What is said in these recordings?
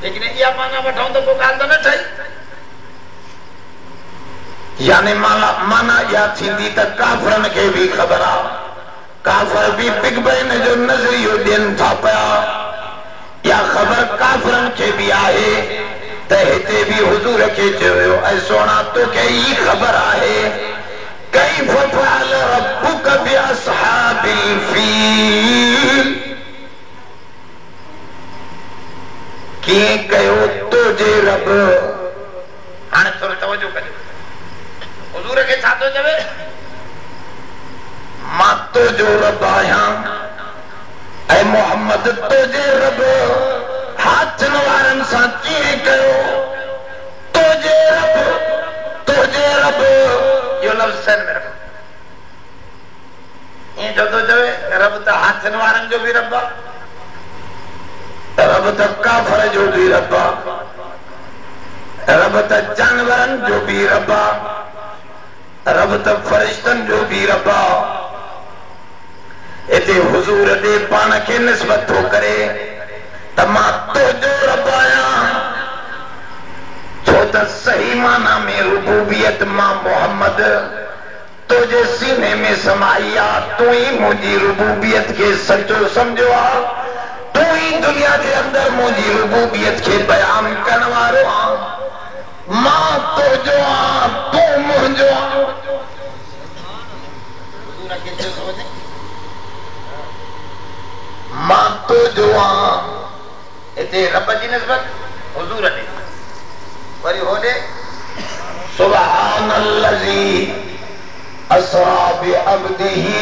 लेकिन इहा माना वठूं त पोइ ॻाल्हि त न ठही। यानी माना इहा थींदी त काफ़रनि खे बि ख़बर आहे, काफ़र बि बिग बैन जो नज़रियो ॾियनि था पिया। इहा ख़बर काफ़रनि खे बि आहे त हिते बि हुज़ूर खे चयो वियो ऐं सोना तोखे ई ख़बर आहे कैफ़ फ़अल रब्बुक बिअस्हाबिल फ़ील, कीअं कयो तुंहिंजे रब। हाणे थोरो तवजो कजो, हुज़ूर खे छा थो चवे? मां तुंहिंजो रब आहियां ऐं मोहम्मद तुंहिंजे रब। हाथनि वारनि सां कीअं कयो? तुंहिंजे रब, तुंहिंजे रब, इहो लफ़्ज़ सहन में रखो। ईअं छो थो चवे? रब त हाथनि वारनि जो बि रब आहे, रब त काफ़र जो बि रब आहे, रब त जानवरनि जो बि रब आहे, रब त फ़रिश्तनि जो बि रब आहे। हिते हुज़ूर ॾे पाण खे निस्बत थो करे त मां तुंहिंजो रब आहियां, छो त सही माना में रुबूबियत मां मोहम्मद तुंहिंजे सीने में समाई आहे। तूं ई मुंहिंजी रुबूबियत खे सचो सम्झो आहे, तूं ई दुनिया जे अंदरि मुंहिंजी रुबूबियत खे बयान करण वारो आहे। मां तुंहिंजो आहियां, तूं मुंहिंजो आहियो। मां तुंहिंजो आहियां, हिते रब जी निस्बत हुज़ूर ॾे। वरी होॾे सुब्हानल्लज़ी असरा बिअब्दिही,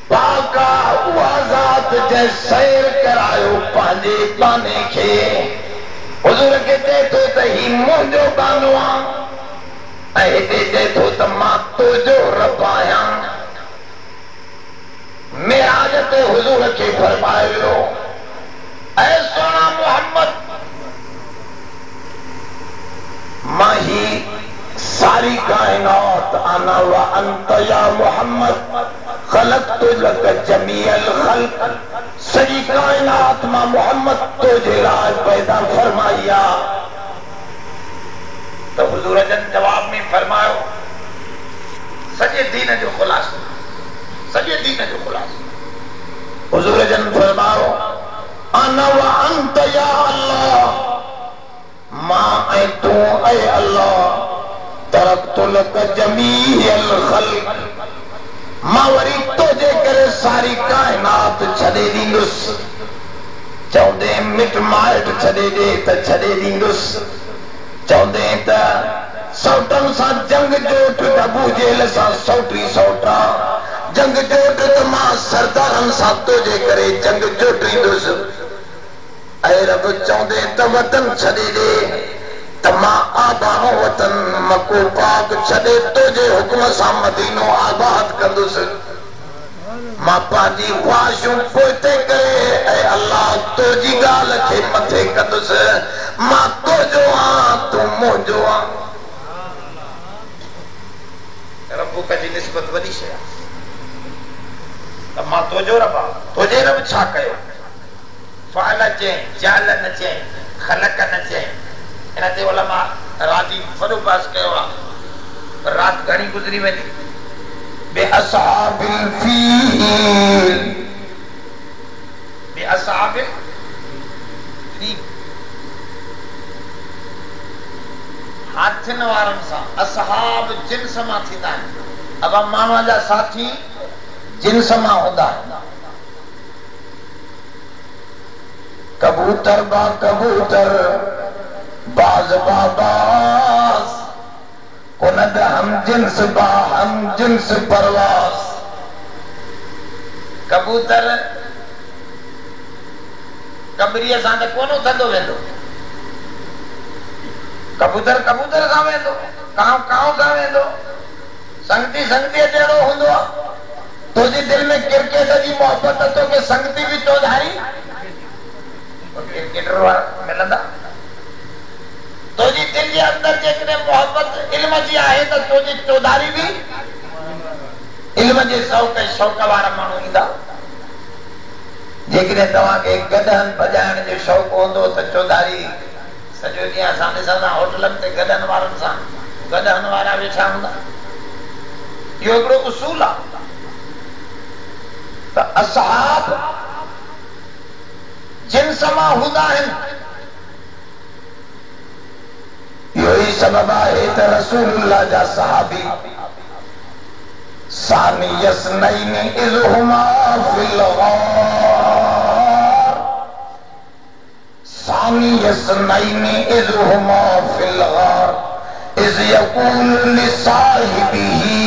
पाका उहा ज़ात जंहिं सैर करायो पंहिंजे बाने खे। हुज़ूर खे चए थो त ही मुंहिंजो बानो आहे ऐं हिते चए थो त मां तुंहिंजो रब आहियां। मेराज ते हुज़ूर खे फरमायो वियो ऐं सोना मोहम्मद, मां ही सारी कायनात अना व अंत या मोहम्मद ख़लक़तु लक जमीअल ख़ल्क़, सॼी कायनात मां मोहम्मद तुंहिंजे लाइ पैदा फरमाई आहे। त हुज़ूर जन जवाब में फरमायो सॼे दीन जो ख़ुलासो, सॼे दीन जो ख़ुलासो। हुज़ूर जन फरमायो अना व अंत या अल्लाह, मां ऐं तूं ऐं अल्लाह तरक़्तु लक जमीअल ख़ल्क़, मां वरी तुंहिंजे करे सारी कायनात छॾे ॾींदुसि। चवंदे मिट माइट छॾे ॾे त छॾे ॾींदुसि, चवंदे त सौटनि सां जंग जोट अबू जेल सां सौटी सौटा जंग जोट त मां सरदारनि सां तुंहिंजे करे जंग जोटींदुसि। ऐं रब चवंदे त वतन छॾे ॾे त मां आबाहो वतन मको पाक छॾे तुंहिंजे हुकुम सां मदीनो आबाद कंदुसि। मां पंहिंजी ख्वाहिशूं पोइते करे ऐं अल्लाह तुंहिंजी ॻाल्हि खे मथे कंदुसि। मां तुंहिंजो आहियां, तूं मुंहिंजो आहीं। रब्बुक जी निस्बत वॾी शइ आहे त मां तुंहिंजो रब आहियां। तुंहिंजे रब छा कयो? फ़अल चई, जाल न चई, ख़लक़ न चई। इन ते उलमा राती वॾो पास कयो आहे, राति घणी गुज़री वेंदी। बेअसहाबिल फ़ील, बेअसहाबिल फ़ील, हाथियुनि वारनि सां। असहाब जिन्स मां थींदा आहिनि, अब माण्हूअ जा साथी जिन्स मां हूंदा आहिनि। कबूतर बा कबूतर, बाज़ बाबास, कुनद हम जिन्स बा हम जिन्स परवास। कबूतर कबरीअ सां त कोन उथंदो वेंदो, कबूतर कबूतर सां वेंदो, कांव कांव सां वेंदो। संगती संगती जहिड़ो हूंदो आहे। तुंहिंजी दिलि में क्रिकेट जी मोहबत तोखे संगती बि चौधारी क्रिकेटर वारा मिलंदा। तुंहिंजी दिलि जे अंदरि जेकॾहिं मोहबत इल्म जी आहे त तुंहिंजी चौधारी बि इल्म जे शौक़ वारा माण्हू ईंदा। जेकॾहिं तव्हांखे गॾनि भॼाइण जो शौक़ु हूंदो त चौधारी सॼो ॾींहुं असां ॾिसंदा होटलनि ते गॾनि वारनि सां गॾनि वारा वेठा हूंदा। इहो हिकिड़ो उसूल आहे त असहाब जिन समां हूंदा आहिनि। इहो ई सबबु आहे त रसूलुल्लाह जा सहाबी सानी यसनैनी इज़ हुमा फिल गार, सानी यसनैनी इज़ हुमा फिल गार इज़ यक़ूल लिसाहिबिही।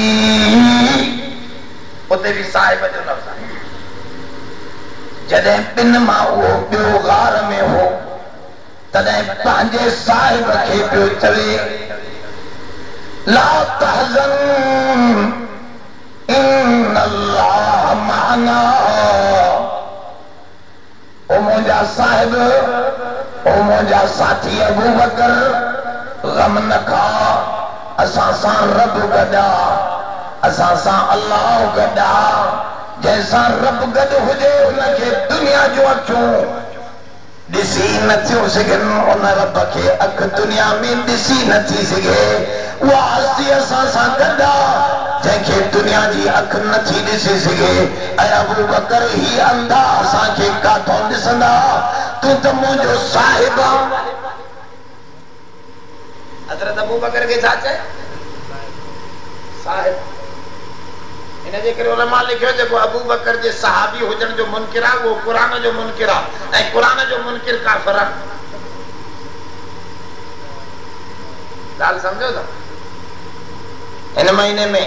उते भी साहिब जो लफ़्ज़ आहे। जॾहिं ॿिनि मां उहो ॿियो गार में हो तॾहिं पंहिंजे साहिब खे पियो चवे ला तहज़न इन्नल्लाह मअना। ओ मुंहिंजा साहिब, ओ मुंहिंजा साथी अबू बकर, गम न खा, असां सां रब गॾा, असां सां अल्लाह गॾा। जंहिंसां रब गॾु हुजे उनखे दुनिया जूं अखियूं ॾिसी नथियूं सघनि, उन रब खे अखि दुनिया में ॾिसी नथी सघे। उहा हस्ती असां सां गॾु आहे जंहिंखे दुनिया जी अखि नथी ॾिसी सघे। ऐं अबू बकर ही अंधा असांखे काथों ॾिसंदा? तूं त मुंहिंजो साहिब आहे। हज़रत अबू बकर खे छा चए? साहिब। इन जे करे उलमा लिखियो जेको अबू बकर जे सहाबी हुजण जो मुनकिर आहे उहो क़ुरान जो मुनकिर आहे, ऐं क़ुरान जो मुनकिर काफ़िर आहे। ॻाल्हि सम्झो था? इन महीने में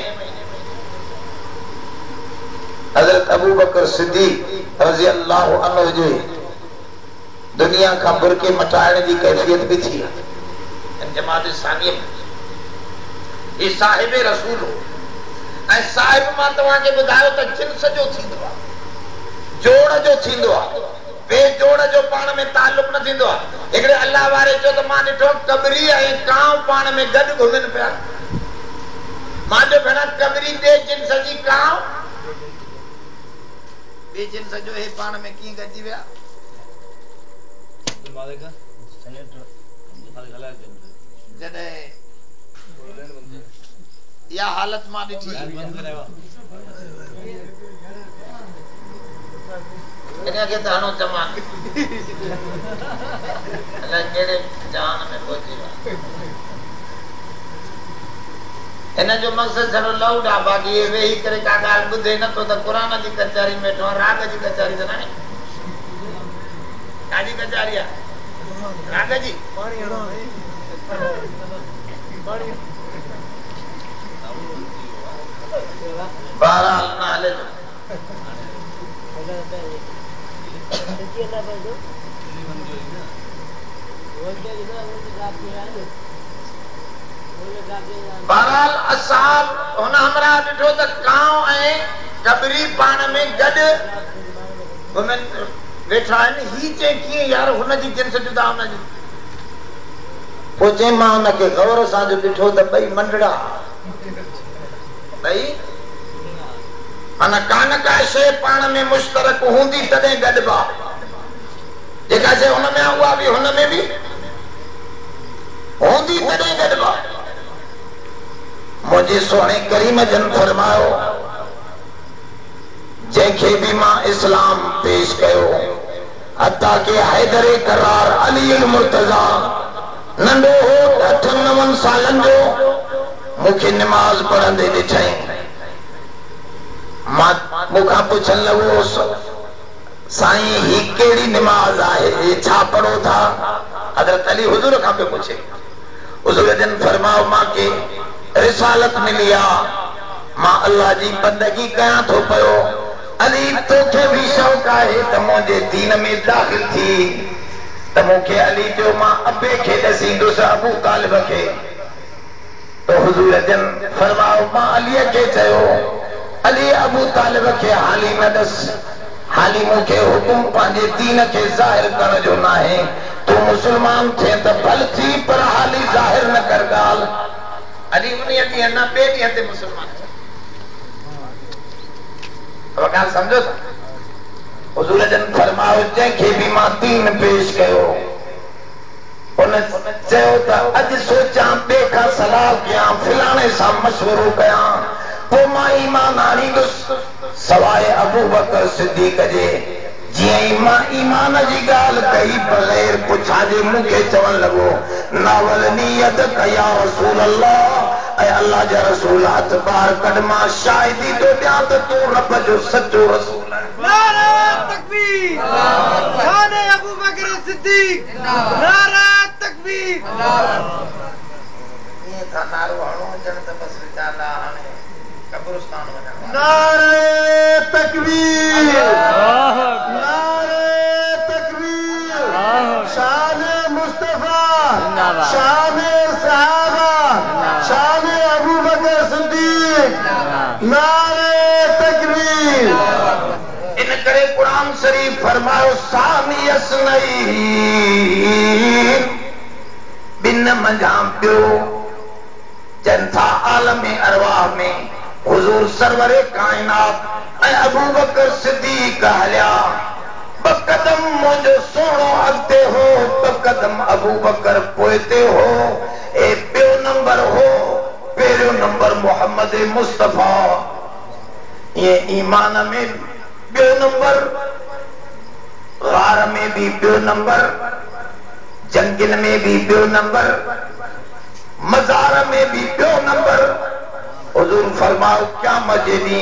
हज़रत अबू बकर सिद्दीक़ रज़ी अल्लाह अन्हु जे दुनिया खां बुरके मटाइण जी कैफियत भी थी। इन जमात सानिया में ही साहिब रसूल हो। ऐं साहिब मां तव्हांखे ॿुधायो त जिन्स जो थींदो आहे, जोड़ जो थींदो आहे, बेजोड़ जो पाण में ताल्लुक न थींदो आहे। हिकिड़े अल्लाह वारे चयो त मां ॾिठो कबरी ऐं कांव पाण में गॾु घुमनि पिया। मां चयो भेण कबरी ॿिए जिन्स जी कांव ॿिए जिन्स जो हे पाण में कीअं गॾिजी विया? जॾहिं इहा हालत मां ॾिठी इनखे त हणो चमान अलाए कहिड़े जहान में पहुची विया। हिन जो मक़सदु छड़ो लाउड आहे, बाक़ी इहे वेही करे का ॻाल्हि ॿुधे नथो त क़ुरान जी कचहरी में वेठो आहे। राग जी कचहरी त न आहे। काजी कचहरी आहे? राग जी। बहरहाल न हले थो। बहरहाल असाब हुन हमरा ॾिठो त कांव ऐं कबरी पाण में गॾु घुमनि वेठा आहिनि। ही चए कीअं यार हुनजी जिन्स जुदा हुनजी। पोइ चई मां हुनखे ग़ौर सां जो ॾिठो त ॿई मंडड़ा, ॿई माना कान का शइ पाण में मुश्तरक हूंदी तॾहिं गॾिबा। जेका शइ हुन में आहे उहा बि हुन में बि हूंदी तॾहिं गॾिबा। मुंहिंजे सोणे करीम जन फरमायो जंहिंखे बि मां इस्लाम पेश कयो हता के हैदर करार अली मुर्तज़ा नंढो हो 8-9 सालनि जो मूंखे निमाज़ पढ़ंदे ॾिठई। मां मूंखां पुछण लॻो साईं ही कहिड़ी निमाज़ आहे, छा पढ़ो था? हज़रत अली हुजूर खां पियो पुछे। हुजूर जन फरमायो मांखे रिसालत मिली आहे, मां अल्लाह जी बंदगी कयां थो पियो। अली तोखे भी शौक़ आहे त मुंहिंजे दीन में दाख़िल थी? त मूंखे अली चयो मां अबे खे ॾसींदुसि, अबू तालिब खे। त हुजूर जन फरमायो मां अलीअ खे चयो अली अबू तालिब खे हाली न ॾस, हाली मूंखे हुकुम पंहिंजे दीन खे ज़ाहिर करण जो न आहे। तूं मुस्लमान थिए त भल थी पर हाली ज़ाहिर न कर ॻाल्हि। अली उन ॾींहं न ॿिए ॾींहं ते मुस्लमान थियो। ॻाल्हि सम्झो था? हुजूर जन फरमायो जंहिंखे बि मां दीन पेश कयो उन चयो त अॼु सोचां ॿिए खां सलाह कयां फिलाणे सां मशवरो कयां पोइ मां ईमान आणींदुसि सवाइ अबू बकर सिद्दीक़ जे जीअं ई मां ईमान जी ॻाल्हि कई बग़ैर पुछाजे मूंखे चवण लॻो नावल नियत कया रसूल अल्लाह ऐं अल्लाह जा रसूल हथ बार कढ मां शाहिदी तो ॾियां त तूं रब जो सचो रसूल आहीं। नारे तकबीर शान अबू बकर सिद्दीक नारे तकबीर ये था नारो हणो जण त बस विचारला हाणे कब्रिस्तान वञण नारे तकबीर नारे तकबीर शान मुस्तफा शान सहाबा शान अबू बकर सिद्दीक नारे तकबीर। इन करे कुरान शरीफ फरमायो सामियस नहीं बिन मंझां पियो जनता आलम अरवाह में हुजूर सरवरे कायनात ऐं अबू बकर सिद्दीक हलिया ब कदम मुंहिंजो सोणो अॻिते हो ब कदम अबू बकर पोइते हो ए ॿियो नंबर हो पहिरियों नंबर मोहम्मद मुस्तफा ये ईमान में ॿियो नंबर गार में भी ॿियो नंबर जंगिल में भी ॿियो नंबर मज़ार में भी ॿियो नंबर हुजूर फरमाओ क्या मजे दी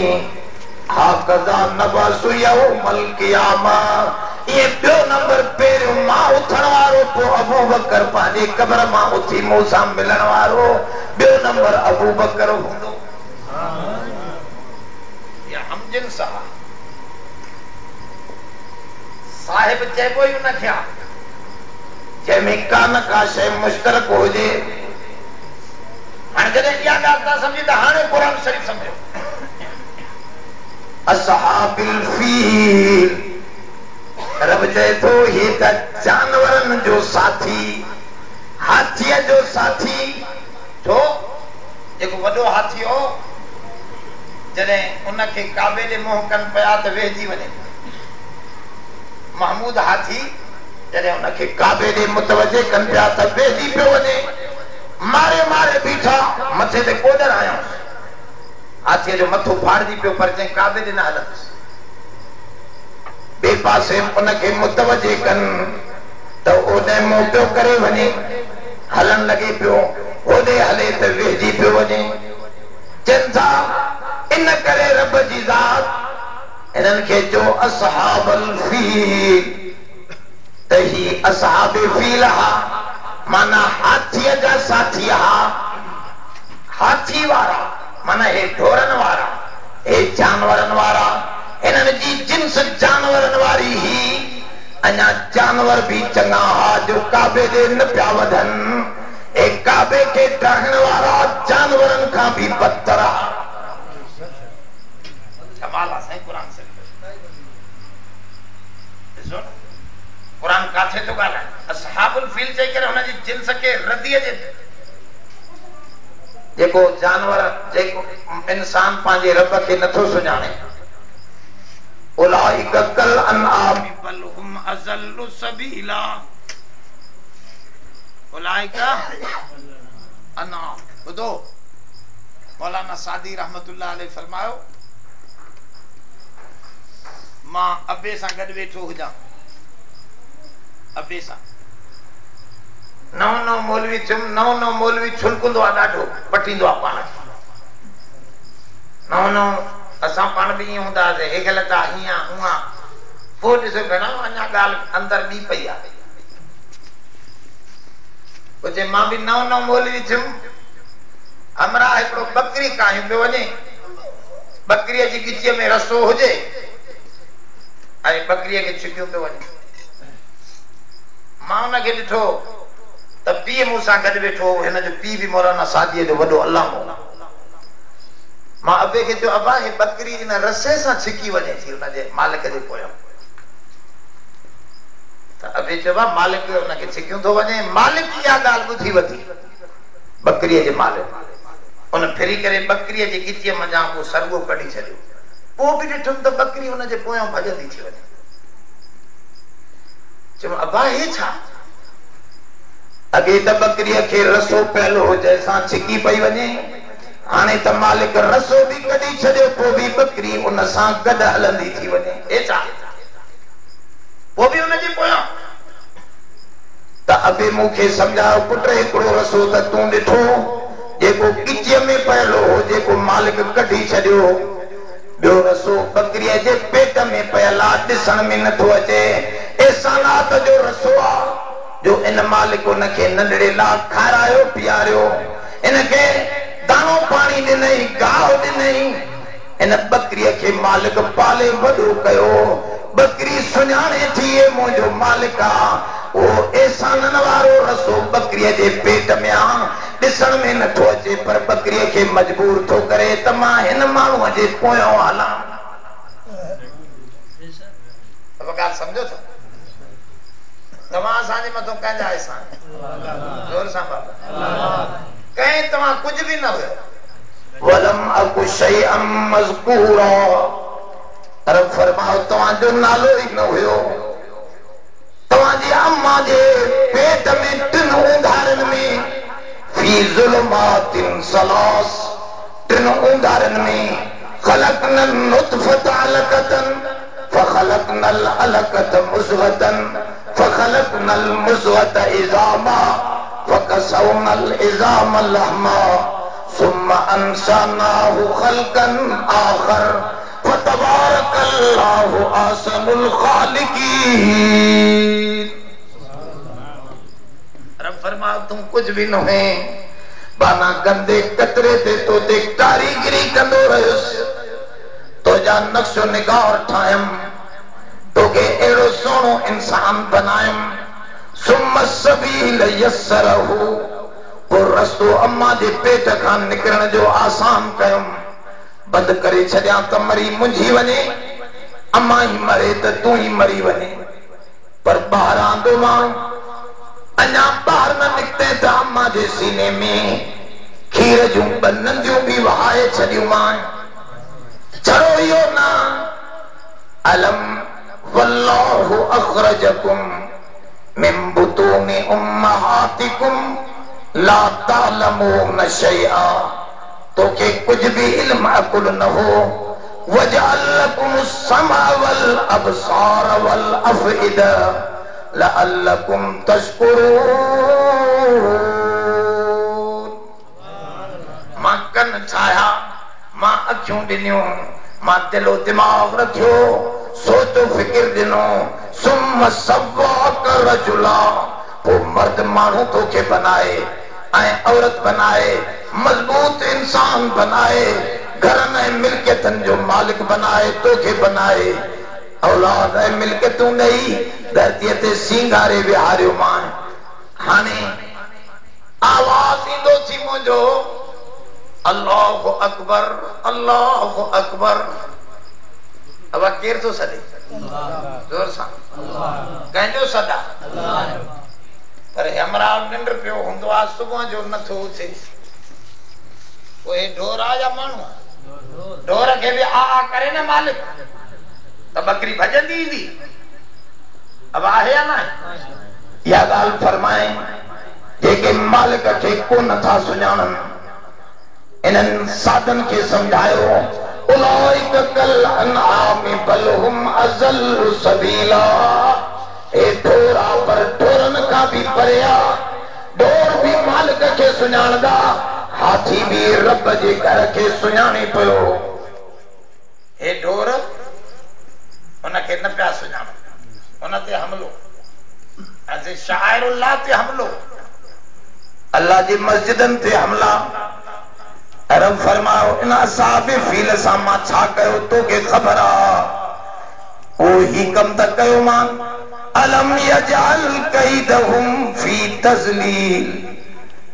हाकज़ा नबसु यौमल क़ियामा ये ॿियो नंबर पहिरियों मां उथण वारो पोइ अबू बकर पंहिंजे क़ब्र मां उथी मूं सां मिलण वारो ॿियो नंबर अबू बकर हूंदो। या हमजिन साहिब चइबो ई न थिया जंहिंमें कान का शइ मुश्तरक हुजे। हाणे जॾहिं इहा ॻाल्हि था सम्झी त हाणे क़ुरान शरीफ़ सम्झो असहाबिल फील रब चए थो ही त जानवरनि जो साथी हाथीअ जो साथी छो जेको वॾो हाथी हो जॾहिं उनखे काबे ॾे मुंहुं कनि पिया त वेहिजी वञे महमूद हाथी जॾहिं उनखे काबे ॾे मुतवजे कनि पिया त वेहिजी पियो वञे मारे मारे बीठा मथे ते कोडर आया हाथीअ जो मथो फाड़जी पियो पर जंहिं काबे ॾे न हलंदुसि ॿिए पासे उनखे मुतवजे कनि त ओॾे मुंहुं पियो करे वञे हलण लॻे पियो ओॾे हले त वेहिजी पियो वञे चइनि था इन करे रब जी ज़ात इन्हनि खे जो असहाबल फील त ही असहाब फील हा माना हाथीअ जा साथी हा हाथी वारा माना हे ढोरनि वारा हे जानवरनि वारा इन्हनि जी जिन्स जानवरनि वारी ही अञा जानवर भी चङा हा जो काबे ॾे न पिया वधनि ए काबे खे ॾहण वारा जानवरनि खां भी बदतर हा। कमाल आहे साईं क़ुरान ॾिसो न क़ुरान काथे तो ॻाल्हाए असहाबुल फील चई करे हुनजी जिन्स खे रदीअ जे जेको जानवर जेको इंसान पंहिंजे रब खे नथो सुञाणे उलाइक कल अनआम बल हुम अज़ल्लु सबीला उलाइक अनआम ॿुधो मौलाना सादी रहमतुल्लाह अलैहि फरमायो मां अबे सां गॾु वेठो हुजां अबे सां नओं मौलवी नओं मौलवी छुलकंदो आहे ॾाढो पटींदो आहे पाण नओं असां पाण बि ईअं हूंदा हुआसीं हे ग़लति आहे हीअं हूअं पोइ ॾिसो भेण अञा ॻाल्हि अंदरि ॿी पई आहे पोइ चए मां बि नओं मौलवी थियुमि हमरा हिकिड़ो बकरी काहियूं पियो वञे बकरीअ जी गिचीअ में रसो हुजे ऐं बकरीअ खे छिकियो पियो वञे मां हुनखे ॾिठो त पीउ मूं सां गॾु वेठो हिन जो पीउ बि मौलाना सादीअ जो वॾो अल्लामो मां अबे खे चयो अबा हे बकरी इन रसे सां छिकी वञे थी हुनजे मालिक जे पोयां त अबे चयो मालिक हुनखे छिकियो थो वञे मालिक इहा ॻाल्हि ॿुधी वठी बकरीअ जे मालिक उन फिरी करे बकरीअ जी गिचीअ मंझां को सरगो कढी छॾियो पोइ बि ॾिठुमि त बकरी हुनजे पोयां भॼंदी थी वञे चयो अबा हे छा? अगे त बकरीअ खे रसो पहलो जैसा छिकी पई वञे, हाणे त मालिक रसो भी कढी छॾियो, पोइ भी बकरी उन सां गॾु हलंदी थी वञे। हे छा? पोइ भी उन जे पोयां त अबे मूंखे सम्झायो पुट, हिकिड़ो रसो त तूं ॾिठो जेको किचीअ में पयलो हो, जेको मालिक कढी छॾियो। ॿियो रसो बकरीअ जे पेट में पयल आहे, ॾिसण में नथो अचे। एसानात जो रसो आहे जो इन मालिक उनखे नंढड़े लाइ खारायो पीआरियो, इनखे दाणो पाणी ॾिनई, गाहु ॾिनई। इन बकरीअ खे मालिक पाले वॾो कयो। बकरी सुञाणे थी मुंहिंजो मालिक आहे। वो एसानन वारो रसो बकरीअ जे पेट में आहे, ॾिसण में नथो अचे, पर बकरीअ खे मजबूर थो करे त मां हिन माण्हूअ जे पोयां हलां। ॻाल्हि सम्झो था? तव्हां असांजे मथां कंहिंजा एहसान? ज़ोर सां बाबा कंहिं तव्हां कुझु बि न हुयो। वलम अकु शैअम मज़कूरा, पर फरमाओ तव्हांजो नालो ई न हुयो। तव्हांजी अम्मा जे पेट में 3 उंधारनि में फी ज़ुलुमातिन सलास, 3 उंधारनि में ख़लक़नल नुत्फ़त अलक़तन फ़ख़लक़नल अलक़त मुज़ग़तन फ़ख़लक़नल मुज़ग़त इज़ामा फ़कसौनल इज़ाम लहमा सुम्मा अंशानाहु ख़ल्क़न आख़र फ़तबारकल्लाहु अहसनुल ख़ालिक़ीन। रब फरमाओ तुम कुछ भी न है, बाना गंदे कतरे ते तो ते कारीगरी कंदो रहियुस, तो जा नक्शो निगार ठायम, तो के एड़ो सोनो इंसान बनायम। सुम्मा सबील यस्सरहु, वो रस्तो अम्मा जे पेट खां निकरण जो आसान कयम। बंद करे छड़िया त मरी मुंझी वने, अम्मा ही मरे त तू ही मरी वने। पर बाहर आंदो मां अञा बाहर न निकते त अम्मा जे सीने में खीर जूं नंदियूं भी वहाए छड़ियूं मां। चरो यो ना अलम वल्लाहु अखरजकुम मिन बुतूनि उम्महातिकुम ला तालमून शैआ, तोखे कुछ भी इल्म अकुल न हो। वजअल लकुम समा वल अबसार वल अफइदा लअल्लकुम तशकुरून। मां कन ठाया, मां अखियूं ॾिनियूं, मां दिलो दिमाग़ रखियो, सोचो फिकिर ॾिनो। सुम्मा सव्वाक रजुला, पोइ मर्द माण्हू तोखे बनाए ऐं औरत बनाए, मजबूत इंसान बनाए, घरनि ऐं मिल्कियतनि जो मालिक बनाए, तोखे बनाए, औलाद ऐं मिल्कियतूं ॾेई धरतीअ ते सींगारे विहारियो मां। हाणे आवाज़ ईंदो थी मुंहिंजो अल्लाहु अकबर, अल्लाहु अकबर। अब केर थो सॾे? जोर सां कंहिंजो सॾा? पर हमराह निंड पियो हूंदो आहे, सुबुह जो नथो उथे। पोइ ढोर आहे या माण्हू? ढोर खे बि आ करे न मालिक त बकरी भॼंदी ईंदी। अब आहे या न? इहा ॻाल्हि फरमाए जेके मालिक खे को नथा सुञाणनि, इन्हनि साधन खे समझायो। उलाइक कल अनआमि बल हुम अज़ल्लु सबीला, ए ढोरा पर ढोरनि खां बि परे आहे। ढोर भी मालिक खे सुञाणंदा, हाथी भी रब जे घर खे सुञाणे पियो। हे ढोर उनखे न पिया सुञाणनि, उन ते हमलो, अॼु शाइरुल्लाह ते हमलो, अल्लाह जी मस्जिदनि ते हमला। रब फरमायो इन असाब फील सां मां छा कयो तोखे ख़बर आहे। वो ही कम त कयो मां। अलम यजअल कैदहुम फी तज़लील,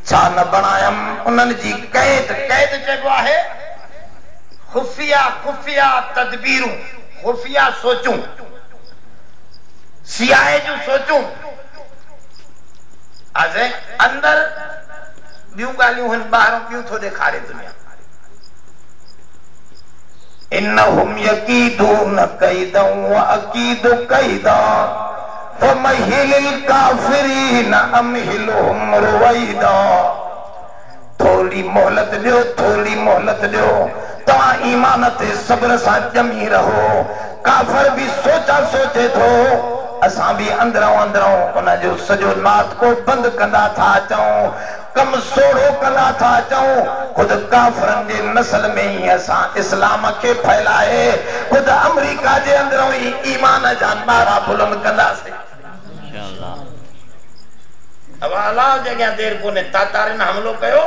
छा न बणायम उन्हनि जी कैद। कैद चइबो आहे खुफिया, खुफिया तदबीरूं, खुफिया सोचूं, सियाए जूं सोचूं। अजे अंदर ॿियूं ॻाल्हियूं आहिनि, ॿाहिरों ॿियूं थो ॾेखारे दुनिया। इन्नहुम यकीदून कैदन व अकीदु कैदा फमहिलिल काफिरीन अमहिलहुम रुवैदा। थोड़ी मोहलत दियो, थोड़ी मोहलत दियो। तव्हां ईमान ते सब्र सां ॼमी रहो। काफिर भी सोचा सोचे थो, असां भी अंदरों अंदरों उन जो सॼो नाटको बंद कंदा था अचूं, कम सोढ़ो कंदा था अचूं। खुद काफिरन जे नस्ल में ही असां इस्लाम के फैलाए, खुद अमेरिका जे अंदरों ही ईमान जा नारा बुलंद कंदासीं। अब अलाह जगह देर कोने तातारन हमलो कयो,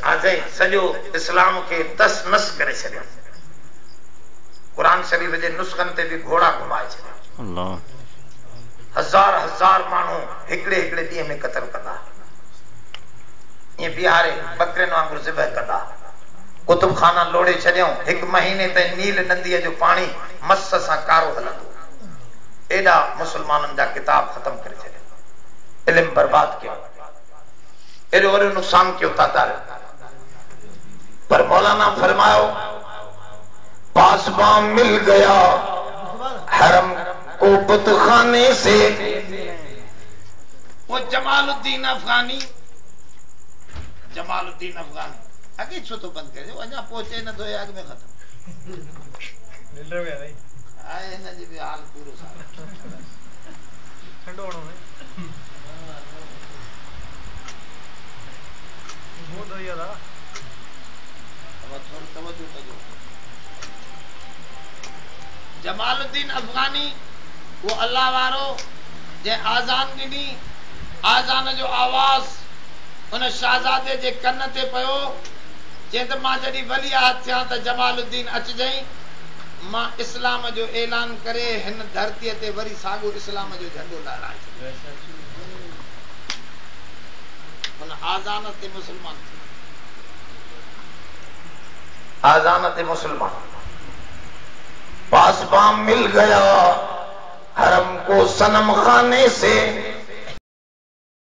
आज सॼो इस्लाम के तस नस करे छॾियो। कुरान शरीफ जे नुस्खन ते भी घोड़ा घुमाए छॾिया। हजार हजार माण्हू हिकड़े हिकड़े ॾींहं में क़त्ल कंदा, ये बिहारे बकरिन वांगुर ज़िबह कंदा। कुतुब खाना लोड़े छॾियऊं, हिकु महीने ताईं नील नंदीअ जो पानी मस सां कारो हलंदो। एॾा मुसलमाननि जा किताब ख़त्म करे छॾिया, इल्म बर्बाद कयो, एॾो वॾो नुक़सान कयो तातार। पर मौलाना फरमायो, पासबां मिल गया हरम को बुतखाने से। वो जमालुद्दीन अफगानी, जमालुद्दीन अफगानी अगे छो तो बंद करे, अञा पहुचे न तो अग में खत्म मिल गया भाई। आए न जी हाल पूरो सारो ठंडो होनो है वो दो यार अब थोड़ा तवज्जो करो। जमालुद्दीन अफगानी वो अल्लाह वारो जे आज़ान ॾिनी, आज़ान जो आवाज़ उन शहजादे जे कन ते पियो। चई त मां जॾहिं वलियात थियां त जमालुद्दीन अचजई, मां इस्लाम जो ऐलान करे हिन धरतीअ ते वरी साॻियो इस्लाम जो झंडो लहराए उन आज़ान ते मुसलमान थी। आज़ान ते मुसलमान। पासबां मिल गया हरम को सनम खाने से,